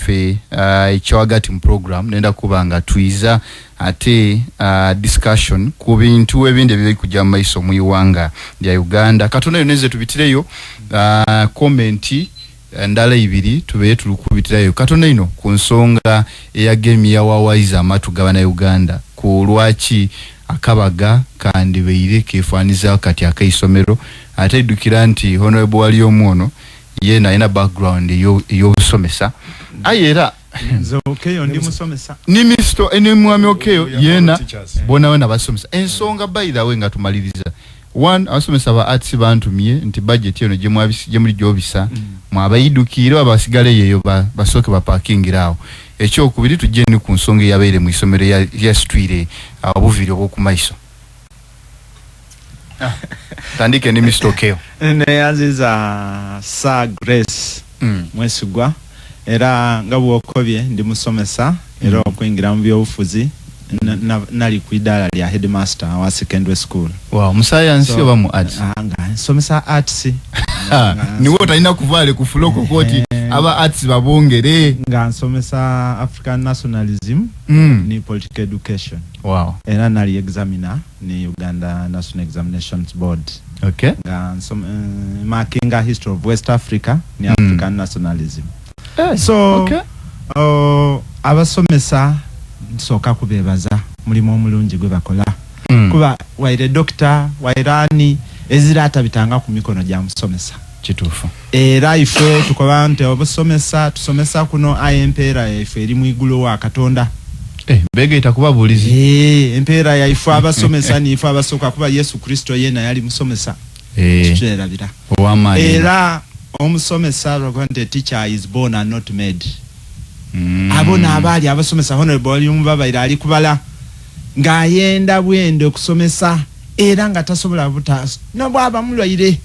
yaffe ekyawagati mu program nenda kubanga tuiza ate discussion ku bintu ebindi ebiri kujja mu maiso mu Iwanga lya Uganda. Katonda yoneze tubitireyo komenti ndala ibiri tube tulukubitirayo Katonda ino ku nsonga eya game ya Wawaiza amatu gabana Uganda ku lwaki akabaga kandi beire kefaniza kati akaisomero ate dukira nti honorable wali omuono yena ina background yo somesa ayera nzo okeyo ndi musomesa ni misto ene mwami okeyo yena bona wena basomesa ensonga by the way nga tumaliriza one abasomesa ba arts bantumye nti budget yeno je muri jobisa mwabayidukire abasigale yeyo basoke ba parking irawo ekyo kubiri tujje ni ku nsonga yabeere mu isomero ya street abuviri obukumaiso tandike ni Mr. Okeo ne aziza Sir Grace Mwesigwa era ngabo okobye ndi musomesa era okwingira mu byobufuzi nali kuidala lya headmaster wa secondary school. Wow, mu science oba mu arts? Nga somesa arts. Niwo talina kuvale ku fuloko koti aba arts babongere. Nga somesa African nationalism ni political education. Wow. Era nali examiner ni Uganda National Examinations Board. Okay. Nga marking a history of West Africa ni African nationalism. So okay. Abasomesa soka kubebaza mulimo omulungi gwe bakola kuba waire doctor wairani ezirata bitanga ku mikono gya musomesa kitufu era ife tukoba nti obusomesa tusomesa kuno ayempera ife eri mwigulo wa Katonda bege itakuba bulizi empera ya ife abasomesa ni ife abasoka kuba Yesu Kristo yena yali musomesa kirabira owama era omusomesa rogonte teacher is born and not made. Abona abali abasomesa honorable ali mubaba ira ali kubala nga yenda bwende kusomesa era nga tasobola buta no bwaba mulwaire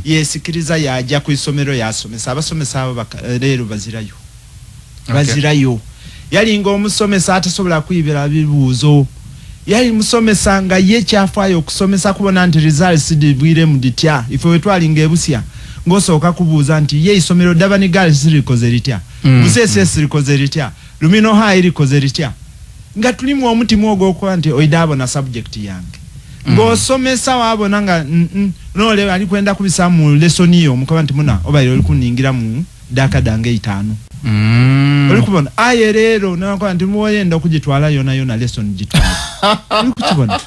yesikiriza yaja ku isomero yasomesa abasomesa abo lero bazirayo bazirayo yali ngo omusomesa atasobola kwibira bibuzo yali musomesa nga ye kyafayo kusomesa kubona nti results dibwire mu ditya ife wetwali ngebusya ngosoka kubuza nti ye isomero dabani girls likoze litya busese likoze litya lumino high likoze litya nga tulimu omutima ogwo nti oidabo na subject yange ngosomesa wabona nga nole ali kwenda kubisa mu lesson yo mukoba nti muna obaire oli kuningira mu daka dange 5 oli kubona ayerero nakwa nti muoyenda kugitwala yona lesson gitwala oli kukibona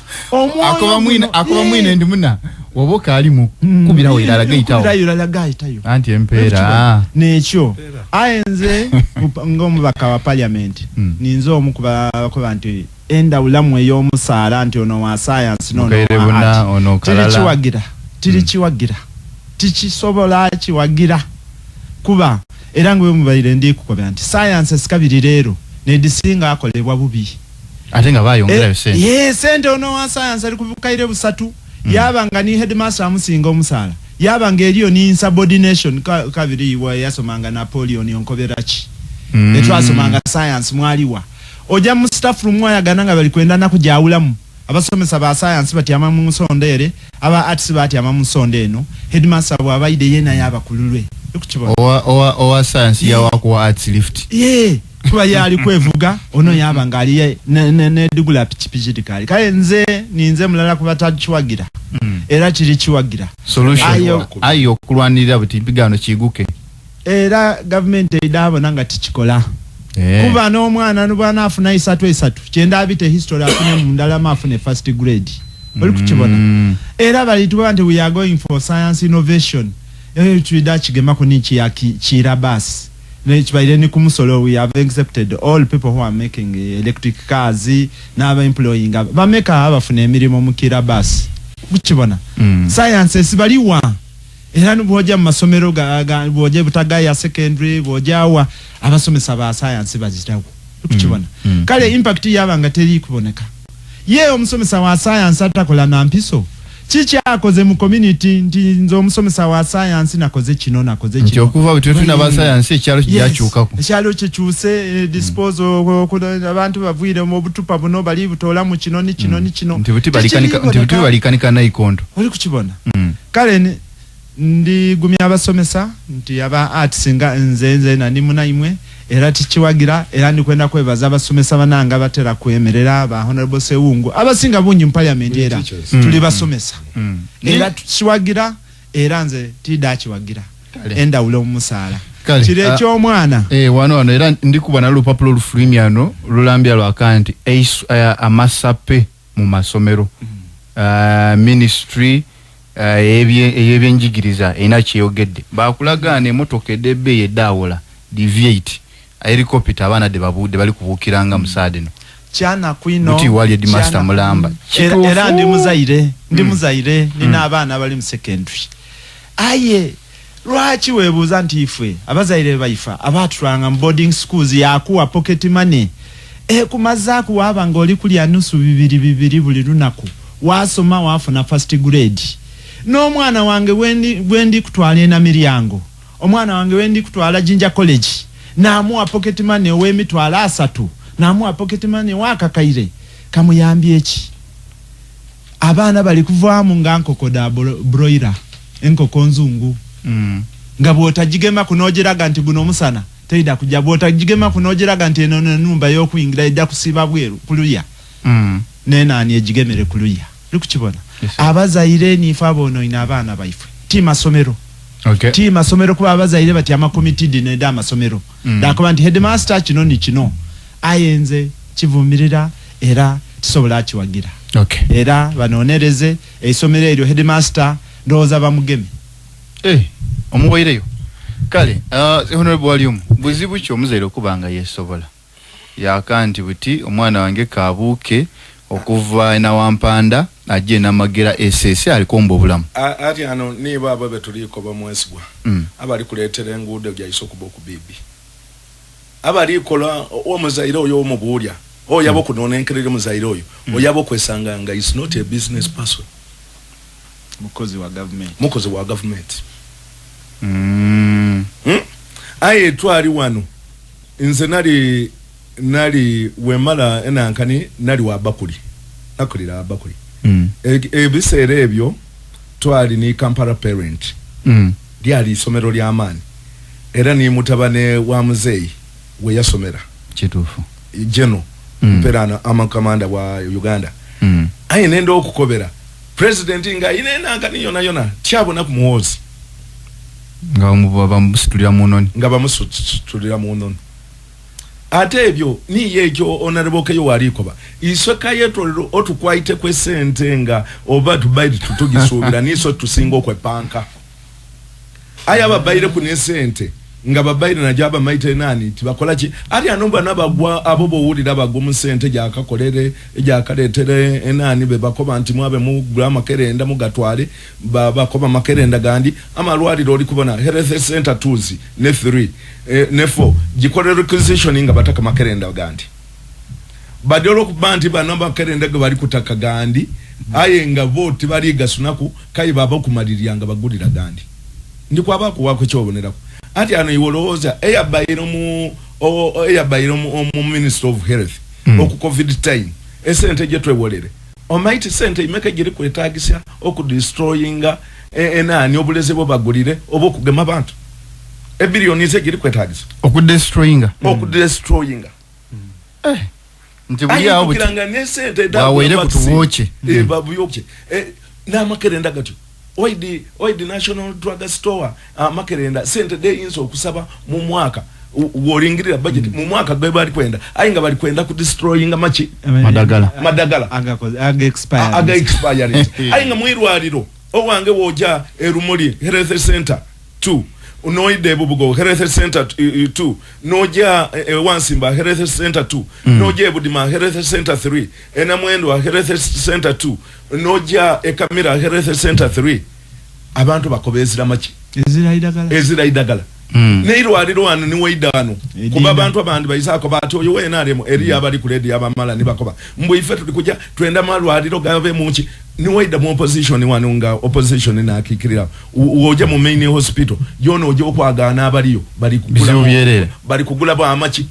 akoba mwine ndi muna woboka alimu kubira wirala gaitayo anti empera nekyo ayenze ngomu bakawa parliament ninzo omukuba nti enda ulamu eyo musala nti ono wa science ono tirichiwagira tichisobola chiwagira kuba era ngwe mubaire ndi kukoba nti science sikabiri rero ne disinga akolebwa bubi atenga bayongera yose sente ono wa science ali kubukaire busatu yabanga ni headmaster amusinga omusala yabanga eriyo ni insubordination kabiri wa yasomanga Napoleon yonkoberachi etwasomanga science mwaliwa oja mu staff room wayagananga bali kwenda nakujawulamu abasomesa ba science bati amamu musondere aba arts bati amamu sondeno headmaster bwabaide yena yabakululwe ukukibona owa science ya wako arts lift kuba yali kwevuga ono yabanga ali ne digula pichipijidikali kale nze ninze mulala kubata chiwagira era kiri chiwagira solution ayo kulwanirira buti pigano kiguke era government edabo nanga tichikola kuba no mwana nubana afuna 3 kyenda abite history afune mundala mafune first grade oli kukibona era bali tuba nti we are going for science innovation tuida kigema ko nichi ya kirabas nechibaire ni kumusolo we have accepted all people who are making electric cars na aba employing bameka abafune emirimo mu kirabas kukibona science sibaliwa era nuboja mu masomero ga boje butaga ya secondary bojawa abasomesa ba science bazitawo kukibona kale impact yabanga teri kuboneka ye omusomesa wa science atakola na mpiso chichi akoze mu community nzo omusomesa wa science nakoze kino okuva bitu na ba science ekyalo kyakyukako ekyalo kyuse disposal abantu bavuyire mu butupa buno bali butola mu kino nti buti balikanika na ikondo oli kukibona kale ndi gumya abasomesa nti aba arts nga nzenze na ndi munaimwe era tikiwagira era ndikwenda kwebaza abasomesa bananga batera kwemerera ba honorable Sewungu abasinga bungi mu parliament era tuli basomesa era tukiwagira era nze tidakiwagira enda ule omusala kire kyo mwana wano era ndikuba na lupapula olufulimiano lulambya lwakanti amasape mu masomero ministry eyebyenjigiriza ina kyeyogedde bakulagana emotoka edebe yedawola deviate helicopter abana de babude bali kubukiranga musaade no chana kwino muti wali di master mulamba era ndi muzaire nina abana bali mu secondary aye lwaki webuuza nti ife abazaire baifa abatulanga mu boarding schools yakuwa pocket money kumazaku waba ngoli kulya nusu bibiri buli lunaku wasoma wafuna first grade no mwana wange wendi kutwala na miryango omwana wange wendi kutwala Jinja College namuwa pocket money w'emitwala 3 namuwa pocket money wakakaire kamuyambye eki abana bali kuvaamu nga nkokoda broiler enkoko nzungu nga bwotagigema kunogeraga nti guno musana teida kujja bwotagigema kunogeraga nti eno numba y'okuyingira ejja kusiba bweru kuluya nenani ejigemere kuluya likukibona abazaire nifa abono ina abana baife ti masomero ti masomero kuba abazaire bati amakomitid ne amasomero dakuba nti headmaster kino ni kino ayenze kivumirira era tisobola kiwagira era banonereze esomero eryo headmaster ndoza bamugeme omuwaireyo kale honorable Walium buzibu ki omuzaire okubanga yesobola yakanti buti omwana wange kabuke okuva na wampanda ajje na magera SS alikomba obulamu ati ano niba abo betuliko bamwesibwa abali kuletera engudo gya isoko boku bibi abali kola omuzaire oyo omubulya oyabo kunonenkerere muzaire oyo oyabo kwesanga nga is not a business person mukozi wa government aye twali wano nze nali wemala enankani nali wa bakuli nakulira abakuli ebiseera ebyo twali ni Kampala parent lyali isomero lya amani era ni mutabane wa muzeyi we yasomera kitufu jeno perana amakamanda wa Uganda aye nendo okukobera president nga ine nankani yona tyabona kumuwozi nga bamusitulira munoni ate ebyo ni yekyo honorable Keyo walikoba isweka yeto otukwaite kwe sente nga oba tubaidi tutugisubira niso tusinga okwe panka aya babaire ku ne sente nga babaire na jaba maite nani tibakola ki ali anomba nabagwa abobo wulira bagumu sente jakakolere jakaletere enani be bakoba anti mwabe mu grama kerenda mugatwale bakoba makerenda gandi amalwali loli kubona health center 2 ne 3 ne 4 gikolere requisition nga bataka makerenda gandi badolo kubanti banamba kerenda bali kutaka gandi aye nga vote bali gasunaku kai baba kumalirianga bagulira gandi ndiko abako wako kyobonera ati ano iwoloza eyabayiro mu Minister of Health oku COVID time esente jetwe wolere omaiti sente imeke giri kwetagisa oku destroyinga enani obuleze bo bagulire obo kugema abantu ebilioni ze giri kwetagisa oku destroyinga ntibuli awo kiranga nesente dawere kutuwoche babuyoche na makerenda gatu why the National Drug Store makerenda sente de inso kusaba mu mwaka woringirira budget mu mwaka gwe bali kwenda ayinga bali kwenda ku destroyinga machi madagala aga expire ayinga mwirwaliro owange woja erumuli health center 2 unoide bubugo health center 2 noja wansimba health center 2 noja budima health center 3 ena mwendo health center 2 noja ekamira health center 3 abantu bakobezira machi ezira idagala neirwaliro wanu ni waidano kuba abantu abandi bayisako bati oyo wenaremo eri abali kuledi abamala ni bakoba mbo ife tulikuja twenda malwaliro gave munchi ni waida mu opposition wanu nga opposition na akikirira uoja mu main hospital yono oje okwagana abaliyo bali kugula ba amachi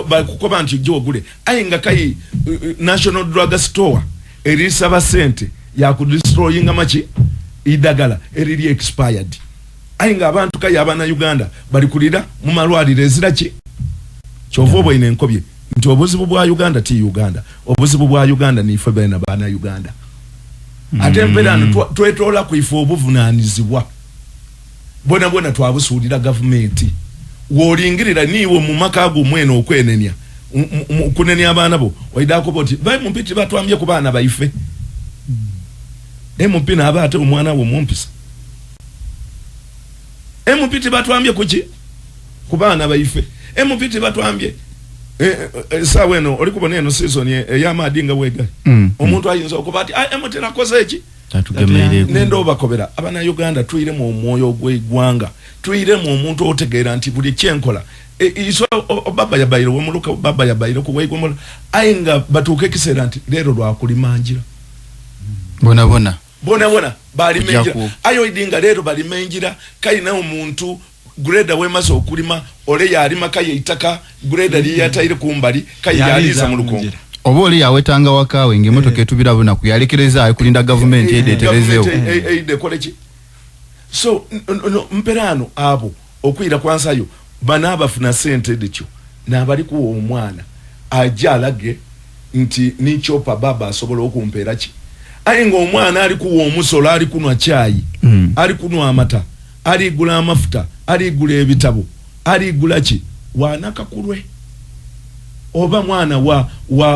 bakukoba nti jogule ayinga kai National Drug Store erisaba sente ya ku destroyinga machi idagala eriri expired ayinga abantu kaya abana Uganda bali kulira mu malwaliro eziraki kyovobo ine nkobye nti obuzibu bwa Uganda ti Uganda obuzibu bwa Uganda ni ife bena bana Uganda ate mpelano twetola kuifa obuvunanizibwa bona twabusuulira government wolingirira niwo mu makago mwene okwenenya kunenya abana bo waidako boti bae mumpiti batwambye ku bana baife mpina abate omwana wo mumpisa mpiti batwambye kuki ku bana baife mpiti batwambye sawa eno oli kubona eno season ya madinga wega omuntu ayinza okubati emutera koze eki tatugemerere nendo bakobera abana Uganda tuire mu moyo ogwegwanga tuire mu omuntu otegeera nti buli kyenkola iso baba yabayire wemuluka baba yabayire ku wegwemo ayinga batuke kisera nti lero lwa kulimanjira bona bali menjira ayo idinga lero bali menjira kaina omuntu greda wemaso okulima ole yalima kaye itaka greda liyataire kumbali kaye yaliza mu lukongo oboli yawetanga wakawe ngemotoka etubira bona kuyalekereza ayo kulinda government edeterezeo koleji so mperano abo okwira kwansayo bana abafuna sente dicho na bali ku omwana ajalage nti nichopa baba asobola okumpera ki ayinga omwana ali ku omusolo ali kunwa chai ali kunwa amata ali gula amafuta ali gula ebitabo ali gula ki wanaka kulwe oba mwana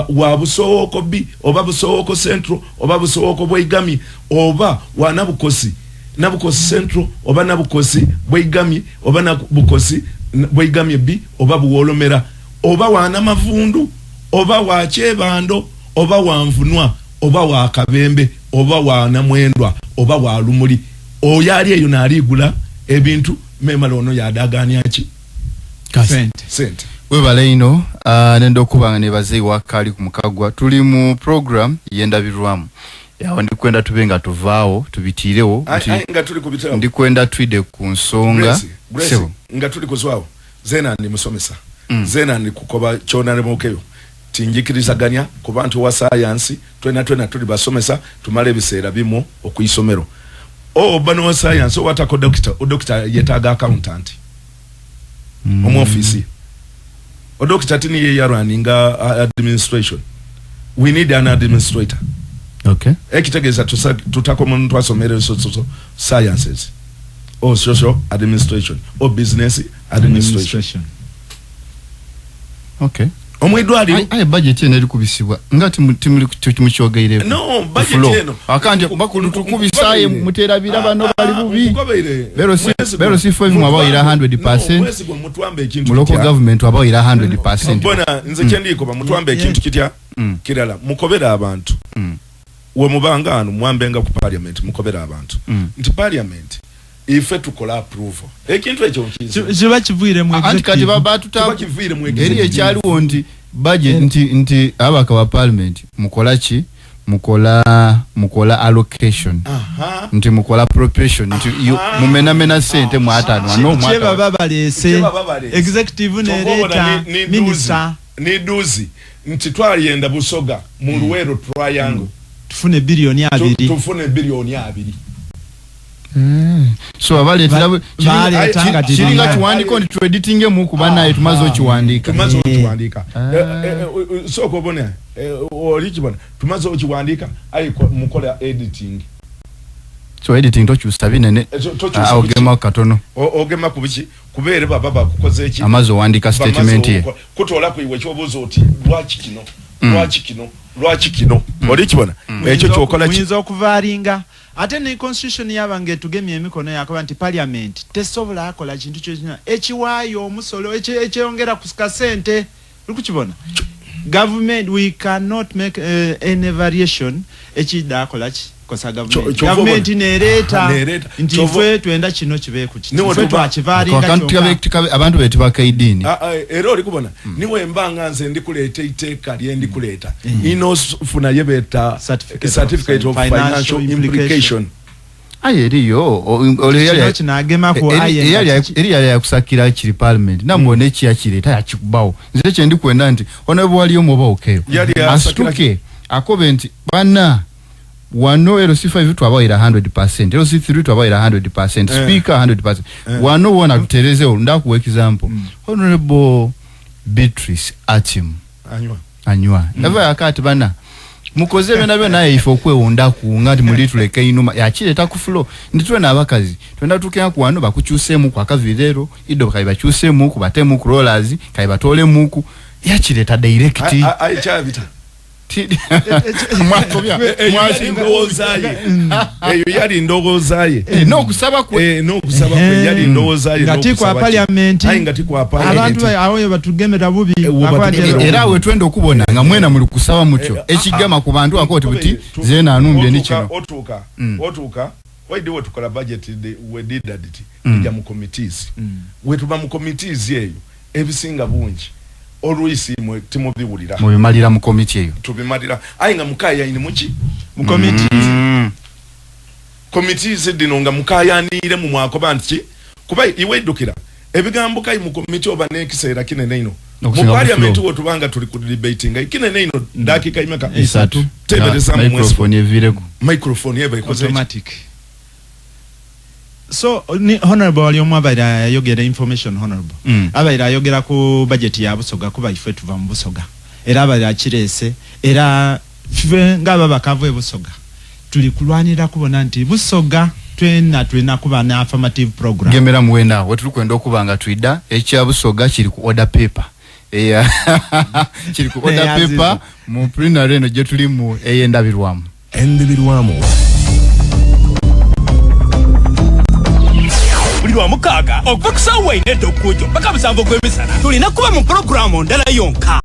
wa busowoko bi oba busowoko central oba busowoko bwegami oba wanabukosi nabukosi central oba nabukosi bwegami oba nabukosi bwegami bi oba buwolomera oba wana mavundu oba wa chebando oba wa mvunwa oba wa kabembe oba wa namwendwa oba wa lumuli oyali eyo naligula ebintu memalono yadaganya ki sente webaleino nendo kubanga ne bazei wakali kumukagwa tuli mu program yenda birwamu yawo ndikwenda tubenga tuvaawo tubitirewo nga tuli kubitirawo ndikwenda twide ku nsonga sebo nga tuli kuzwawo zena ni musomesa zena ni kukoba chona nemokeyo tinjikirizaganya ku bantu wa science twena tuli basomesa tumale biseera bimo okuyisomero bano wa science watako doctor yetaga accountant omu office doctor tini ye yaruninga administration we need an administrator okay ekitegeza tutako muntu asomere so sciences or social administration or business administration okay omwidwali aye budget ene eri kubisibwa ngati timuli muchogeire no budget eno akanje bakulu tukubisaye muterabira bano bali bubi bero si fo mu abaira 100% mu local government abaira 100% bona nze kyandiko bamutwambe ekintu kitya kirala mukobera abantu we mubangano mwambenga ku parliament mukobera abantu nti parliament ife tukola approval ekintu ekyo kiba kivuire mu executive kati baba tutakivuire mu executive eri ekyaliwo nti budget nti abaka wa parliament mukola ki mukola allocation nti mukola appropriation nti mumena sente mu atano ano mwata baba balese executive nereta minister ni duzi nti twalienda busoga mu Luwero triangle tufune bilioni 2 so abale tilabu chiringa chiwandiko ndi editing mu kubana tumazo chiwandika so ko bona original tumazo chiwandika ayi mukola editing so editing to chustabine ogema katono ogema kubichi kubere baba bakukoze eki amazo wandika statement ye kutola kuiwe chobuzo oti lwaki kino orikibona ekyo kyokola kiyinza okuvalinga ate ne constitution yabange tugemye emikono yakoba nti parliament tesobola akola kintu kyonna ekiwayo omusolo ekyongera kusika sente ukukibona government we cannot make any variation ekida akola kosa government nereta nti fwe twenda kino kibe ku kiti fwe twakivalinga abantu betu bakaidini era oli kubona niwe mbanga nze ndikuleta iteka lye ndikuleta ino funa yebeta certificate of financial implication ayeriyo ole yali yakusakira kiri parliament namone ekiyakireta yakikubawo nze kye ndikwenda nti onabo waliyo muba okeyo astuke akobe nti bana wano LC5 twabaira 100%, LC3 twabaira 100%, speaker 100%. Wano wona tuterezeo ndakuwa example. Honorable Beatrice Achim anywa nava yakati bana mukoze bena naye ifo kwe onda kuungati mulituleke inuma yakire takufulo nditwe nabakazi twenda tukenya kuwano bakucyusemu kwa kavirero ido kaibachusemu kubatemu ku rollers kaibatole muku yakire ta direct ai chavita mwakobya mwashi ngozaye eyo yali ndogozaye no kusaba kwe no kusaba kwe yali ndogozaye ngati kwa parliament ai ngati kwa parliament abantu awo batugemera bubi era we twende okubona nga mwena muri kusaba mucho ekigama ku bantu akoti buti zena anumbye ni kino otuka why do we tukola budget we did that ya mu committees we tuba mu committees yeyo ebisinga bungi always mwe timo biwulira mu bimalira mu committee eyo tubimalira ayinga mukaya ini muki mu committees committees dinonga mukaya nire mu mwako banti kuba iwe dukira ebigambo kai mu committee oba nekiseera kinene ino mu parliament wo tubanga tuli ku debating kinene ino dakika imeka 3 tebeleza mu microphone yebe automatic. So honorable aliomwa baira yogera information honorable abaira yogera ku budget ya Busoga kuba ife tuva mu Busoga era abaira kirese era five ngaba bakavwe Busoga tuli kulwanira kubona nti Busoga twena kuba na affirmative program gemera mwenda wetu kwenda okubanga twida ekya Busoga kiri ku order paper kiri ku order paper mu plenary no je tuli mu endabirwamu Bulwa mukaga okukusa waine dokujo paka busango kw'emisana tulina kuba mu program ndala yonka